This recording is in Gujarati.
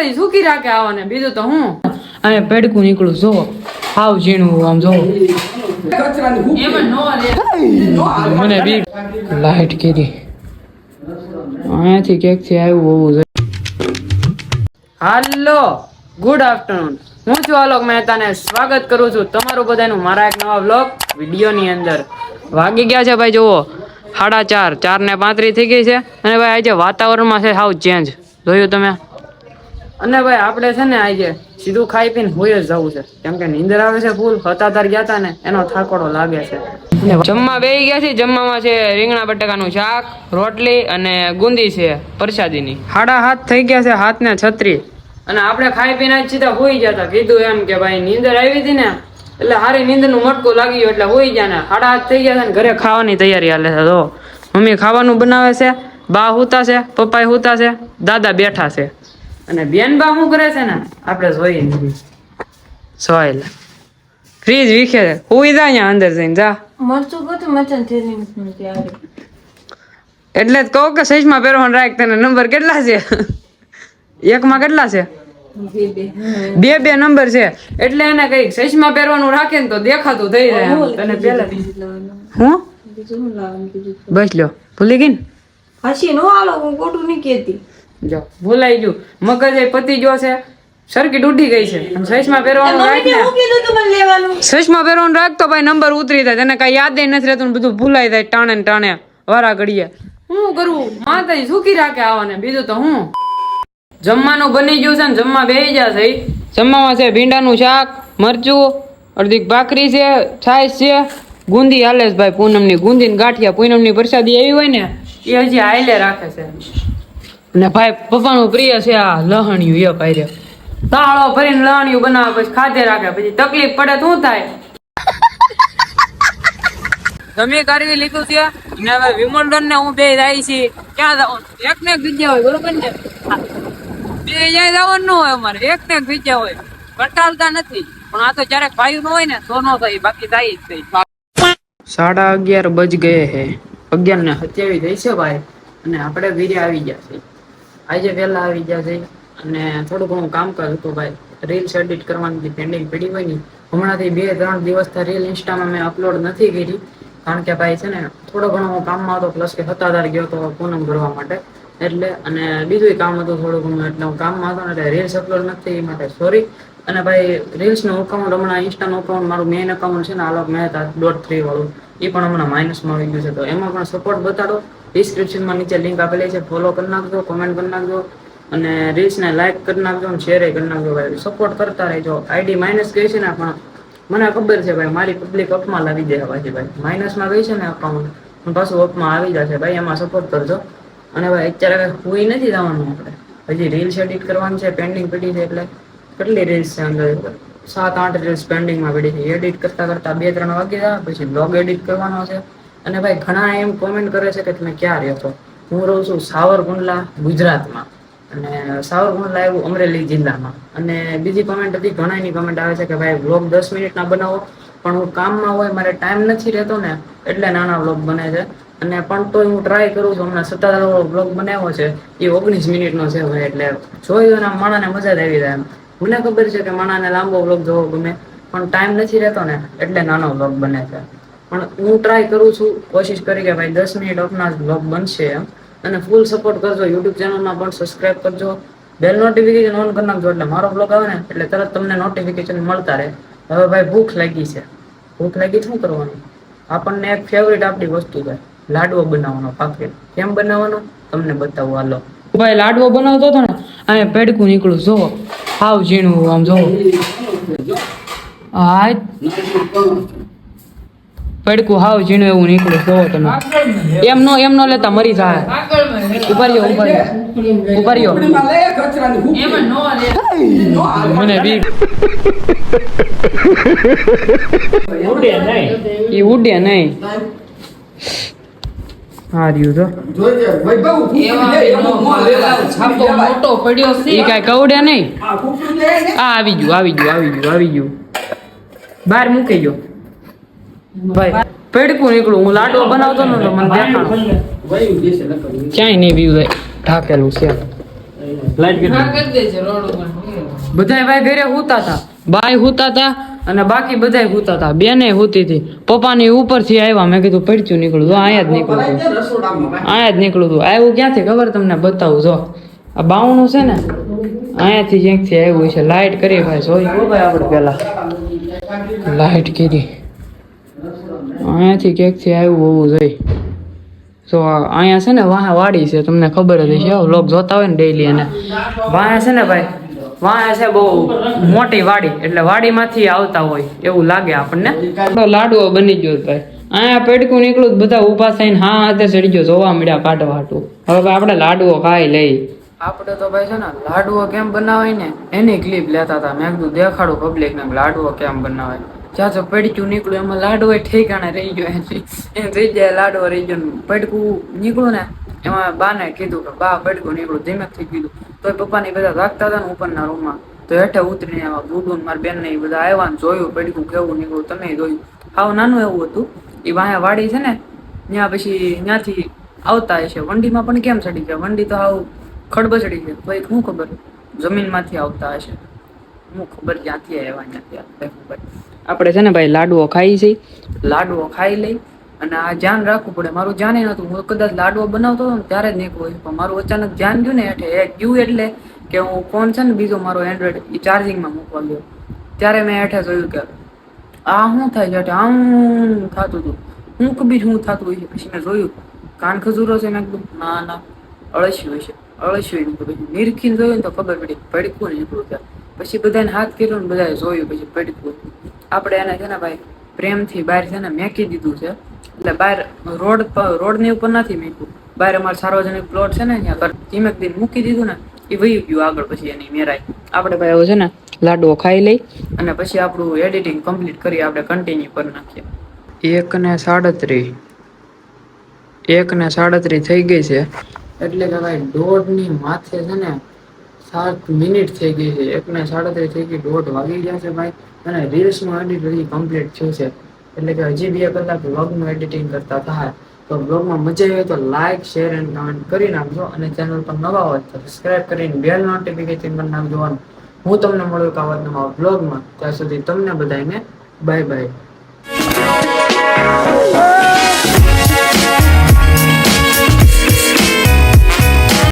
માતાજી સુખી રાખે આવાને, બીજું તો હું અહીંયા પેડકું નીકળું જો હાવ ઝીણું આમ જો મને બી લાઈટ કીધી અહીંયાથી કેક થી આવ્યું હોવું જોઈએ. હાલો ગુડ આફ્ટરનૂન, હું છું આલોક મહેતાને સ્વાગત કરું છું તમારું બધાનું મારા એક નવા વ્લોગ વિડીયોની અંદર. વાગી ગયા છે ભાઈ જુઓ 4:30, 4:35 થઈ ગઈ છે. અને ભાઈ આજે વાતાવરણમાં છે હાવ ચેન્જ, જોયું તમે. અને ભાઈ આપણે છે ને આજે સીધું ખાઈ પીને હોય જ જવું છે, કેમ કે નીંદર આવે છે ફૂલ. હતાધાર ગયા હતા ને એનો થાકોડો લાગે છે. જમવા બેસી ગયા છે. જમવામાં છે રીંગણા બટાકાનું શાક, રોટલી અને ગુંદી છે પ્રસાદીની. 7:30 થઈ ગયા છે, 7:36. અને આપણે ખાઈ પીને જ સીધા હોઈ ગયા હતા. કીધું એમ કે ભાઈ નીંદર આવી હતી ને એટલે હારી નીંદરનું મટકું લાગી ગયું એટલે હોઈ ગયા ને 7:30 થઈ ગયા છે. ને ઘરે ખાવાની તૈયારી હાલે છે. તો મમ્મી ખાવાનું બનાવે છે, બા હુતા છે, પપ્પા હુતા છે, દાદા બેઠા છે. અને બેન બા શું કરે છે ને આપણે જોઈએ નથી. સોયલ ફ્રીજ વિખે હુઈ જા અહીંયા અંદર જઈને જા. એટલે જ કહું કે સૈજમાં પહેરવાનું રાખ. તને નંબર કેટલા છે? એકમાં કેટલા છે? બે નંબર છે. એટલે એને કઈક સૈજમાં પહેરવાનું રાખે ને તો દેખાતું થઈ જાય. તને પેલા હું બસ લ્યો ભૂલી ગઈ ને જો ભૂલાઈ ગયું. મગજ પતી ગયો છે, સર્કિટ ઉડી ગઈ છે. સૈજમાં પહેરવાનું રાખ, સૈજમાં પહેરવાનું રાખ તો ભાઈ નંબર ઉતરી જાય. તને કઈ યાદ નથી રહેતું, બધું ભૂલાઈ જાય ટાણે ને ટાણે વારા ઘડીએ. શું કરવું, માતાજી સુખી રાખે આવાને, બીજું તો હું. જમવાનું બની ગયું છે ને જમવા બેસી જશે. જમવામાં છે ભીંડાનું શાક, મરચું, અડધી ભાખરી છે, છાશ છે, ગુંદી હાલે છે ભાઈ. પૂનમની ગુંદી ને ગાંઠિયા, પૂનમની પ્રસાદી એવી હોય ને એ હજી હાલે રાખે છે. અને ભાઈ પપ્પાનું પ્રિય છે આ લહણિયું. એ ભાઈ તાળો ભરીને લહણિયું બનાવે પછી ખાધે રાખે. પછી તકલીફ પડે શું થાય? જમી કરવી લીધું છે ને હવે વિમલડન ને હું બે જાય છીએ. ક્યાં જવાનું? એક ને એક જગ્યા હોય, બરોબર ને? બે જાય જવાનું ન હોય અમારે, એક ને એક જગ્યા હોય. કંટાળતા નથી, પણ આ તો ક્યારેક ભાઈ ન હોય ને તો ન થાય, બાકી થાય જ થઈ. 11:30 બજ ગયે હે, 11:27 થઈ છે ભાઈ. અને આપણે વીરે આવી ગયા છે આજે, વહેલા આવી ગયા છે. અને થોડું ઘણું કામકાજ હતું ભાઈ. રીલ્સ એડિટ કરવાની પેન્ડિંગ પડી હોય ને, હમણાંથી 2-3 દિવસથી રીલ ઇન્સ્ટામાં મેં અપલોડ નથી કરી. કારણ કે ભાઈ છે ને થોડો ઘણો હું કામમાં હતો, પ્લસ કે હતાધાર ગયો હતો પૂનમ ભરવા માટે એટલે. અને બીજું કામ હતું થોડું ઘણું, એટલે હું કામમાં હતો ને એટલે રીલ્સ અપલોડ નથી, એ માટે સોરી. અને ભાઈ રીલ્સનું અકાઉન્ટ હમણાં ઇન્સ્ટાનું અકાઉન્ટ મારું મેઇન અકાઉન્ટ છે ને આલોક મહેતા .3 વાળું, એ પણ હમણાં માઇનસમાં આવી ગયું છે. તો એમાં પણ સપોર્ટ બતાડો. ડિસ્ક્રિપ્શનમાં નીચે લિંક આપેલી છે, ફોલો કરી નાખજો, કમેન્ટ કરી નાખજો, અને રીલ્સને લાઈક કરી નાખજો અને શેર કરી નાખજો ભાઈ. સપોર્ટ કરતા રહેજો. આઈડી માઇનસ ગઈ છે ને પણ મને ખબર છે ભાઈ, મારી પબ્લિક અપમાં લાવી દે પછી ભાઈ. માઇનસમાં ગઈ છે ને અકાઉન્ટ પણ પાછું અપમાં આવી જશે ભાઈ, એમાં સપોર્ટ કરજો. અને ભાઈ અત્યારે કોઈ નથી જવાનું, આપણે હજી રીલ્સ એડિટ કરવાની છે, પેન્ડિંગ પડી છે. એટલે કેટલી રીલ્સ છે અંદર? 7-8 રીલ્સ પેન્ડિંગમાં પડી છે. એડિટ કરતા 2-3 વાગી જાય. પછી બ્લોગ એડિટ કરવાનો છે. અને ભાઈ ઘણા એમ કોમેન્ટ કરે છે કે તમે ક્યાં રહ્યો છો? હું રહું છું સાવરકુંડલા, ગુજરાતમાં. અને સાવરકુંડલા એવું અમરેલી જિલ્લામાં. અને બીજી કોમેન્ટ હતી, ઘણાની કોમેન્ટ આવે છે કે ભાઈ વ્લોગ 10 મિનિટના બનાવો, પણ હું કામમાં હોય, મારે ટાઈમ નથી રહેતો ને એટલે નાના વ્લોગ બને છે. અને પણ તોય હું ટ્રાય કરું છું. હમણાં 17 વ્લોગ બનાવ્યો છે, એ 19 મિનિટનો છે ભાઈ. એટલે જોયું ને માણાને મજા જ આવી જાય એમ. મને ખબર છે કે માણાને લાંબો વ્લોગ જોવો ગમે, પણ ટાઈમ નથી રહેતો ને એટલે નાનો વ્લોગ બને છે. પણ હું ટ્રાય કરું છું, કોશિશ કરી કે ભાઈ 10 મિનિટ આપના વ્લોગ બનશે એમ. અને ફૂલ સપોર્ટ કરજો. યુટ્યુબ ચેનલમાં પણ સબસ્ક્રાઇબ કરજો, બેલ નોટિફિકેશન ઓન કરી નાખજો, એટલે મારો બ્લોગ આવે ને એટલે તરત તમને નોટિફિકેશન મળતા રહે. હવે ભાઈ ભૂખ લાગી છે. ભૂખ લાગી શું કરવાનું? આપણને એક ફેવરિટ આપણી વસ્તુ છે, લાડવો બનાવવાનો. પાકે કેમ બનાવવાનો તમને બતાવું, હાલો. ભાઈ લાડવો બનાવતો હતો ને, અહીંયા પેડકું નીકળું જો હાવ ઝીણું આમ જો. હા પેડકું હાવ ઝીણું એવું નીકળું જોવો તમે. એમ નો લેતા મરી જાય. ઉભાર્યો મને બી એ ઉડે નહીં. હા રહ્યું તો મોટો પડ્યો છે, એ કાંઈ કવડે નહીં. આવી ગયું બહાર મૂકી ગયો ભાઈ. પેડકું નીકળું. હું લાડવો બનાવતો ને તો મને દેખાણું ક્યાંય નહીં વ્યૂ ઢાકેલું છે. લાઈટ કરી હા કરી દેજે રોડ ઉપર બધાય ભાઈ ઘરે હુતા હતા બાય હુતા હતા અને બાકી બધાય હુતા હતા બેને હુતી હતી પપ્પાની ઉપરથી આવ્યા મેં કીધું પડ્યું નીકળું તો અહીંયા જ નીકળું અહીંયા જ નીકળું હતું આવ્યું ક્યાંથી ખબર તમને બતાવું જો આ બાવણું છે ને અહીંયાથી ક્યાંકથી આવ્યું છે લાઈટ કરી ભાઈ જોઈ હો ભાઈ આપણે પેલા લાઈટ કરી અહીંયાથી ક્યાંકથી આવ્યું હોવું જોઈએ તો અહીંયા છે ને વાહ વાડી છે તમને ખબર જ છે વ્લોગ જોતા હોય ને ડેઈલી અને વાહ છે ને ભાઈ વાહ છે બહુ મોટી વાડી એટલે વાડીમાંથી આવતા હોય એવું લાગે આપણને લાડવો બની ગયો ભાઈ અહીંયા પેડકું નીકળું બધા ઊભા થઈને હા હાથે ચડી ગયો જોવા મળ્યા કાઢવા હાટું હવે ભાઈ આપણે લાડવો ખાઈ લઈ આપણે તો ભાઈ છે ને લાડવો કેમ બનાવાય ને એની ક્લિપ લેતા હતા મેં કીધું દેખાડું પબ્લિક ને લાડવો કેમ બનાવાય જ્યાં તો પડક્યું નીકળ્યું એમાં લાડવો ઠેકાણે રહી ગયો એમ થઈ જાય લાડવો રહી ગયો પડકું નીકળું ને એમાં બાને કીધું કે બા પડકું નીકળું ધીમેકથી કીધું તો પપ્પાની બધા રાખતા હતા ને ઉપરના રૂમમાં તો હેઠે ઉતરીને આવ્યા ગુડું મારા બેન ને એ બધા આવ્યા ને જોયું પડકું કેવું નીકળ્યું તમે જોયું હાવ નાનું એવું હતું એ વાયા વાડી છે ને ત્યાં પછી ત્યાંથી આવતા હશે વંડીમાં પણ કેમ ચડી ગયા વંડી તો હાવ ખડબચડી છે તો એક શું ખબર જમીનમાંથી આવતા હશે હું ખબર ક્યાંથી આવ્યા ત્યાંથી આપણે છે ને ભાઈ લાડવો ખાઈ છે લાડવો ખાઈ લઈ અને આ ધ્યાન રાખવું પડે મારું ધ્યાન નતું હું કદાચ લાડવો બનાવતો હતો ને ત્યારે જ નીકળું પણ મારું અચાનક ધ્યાન ગયું ને હેઠે એ ગયું એટલે કે હું ફોન છે ને બીજો મારો એન્ડ્રોઈડ એ ચાર્જિંગમાં મૂકવા ગયો ત્યારે મેં હેઠે જોયું કે આ શું થાય છે હેઠે આમ થતું હતું હું કબીર શું થતું હોય છે પછી મેં જોયું કાન ખજૂરો છે મેં કીધું ના ના અળસ્યું છે અળસ્યું નીકળ્યું પછી નિરખીને જોયું ને તો ખબર પડી પડકું નીકળ્યું ત્યાં પછી બધાને હાથ કર્યો ને બધાએ જોયું પછી પડકું આપણે એને છે ને ભાઈ પ્રેમથી બહાર છે ને મેકી દીધું છે એટલે બહાર રોડની ઉપર નથી મૂક્યું બહાર અમારે સાર્વજનિક પ્લોટ છે ને ત્યાં ધીમેક દિન મૂકી દીધું ને એ વહી ગયું આગળ પછી એની મેરાય આપણે ભાઈ હવે છે ને લાડવો ખાઈ લઈ અને પછી આપણું એડિટિંગ કમ્પ્લીટ કરી આપણે કન્ટિન્યુ કરી નાખીએ 1:37 થઈ ગઈ છે એટલે કે ભાઈ 1:30 માથે છે ને 7 મિનિટ થઈ ગઈ છે 1:37 થઈ ગઈ 1:30 વાગી ગયા છે ભાઈ અને રીલ્સનું એડિટ હજી કમ્પ્લીટ થયું છે એટલે કે હજી 2 કલાક વ્લોગનું એડિટિંગ કરતા થાય તો વ્લોગમાં મજા આવે તો લાઈક શેર એન્ડ કમેન્ટ કરી નાખજો અને ચેનલ પર નવા હોય તો સબસ્ક્રાઇબ કરીને બેલ નોટિફિકેશન પર નાખજો હું તમને મળું એક આવા નવા વ્લોગમાં ત્યાં સુધી તમને બધાને બાય બાય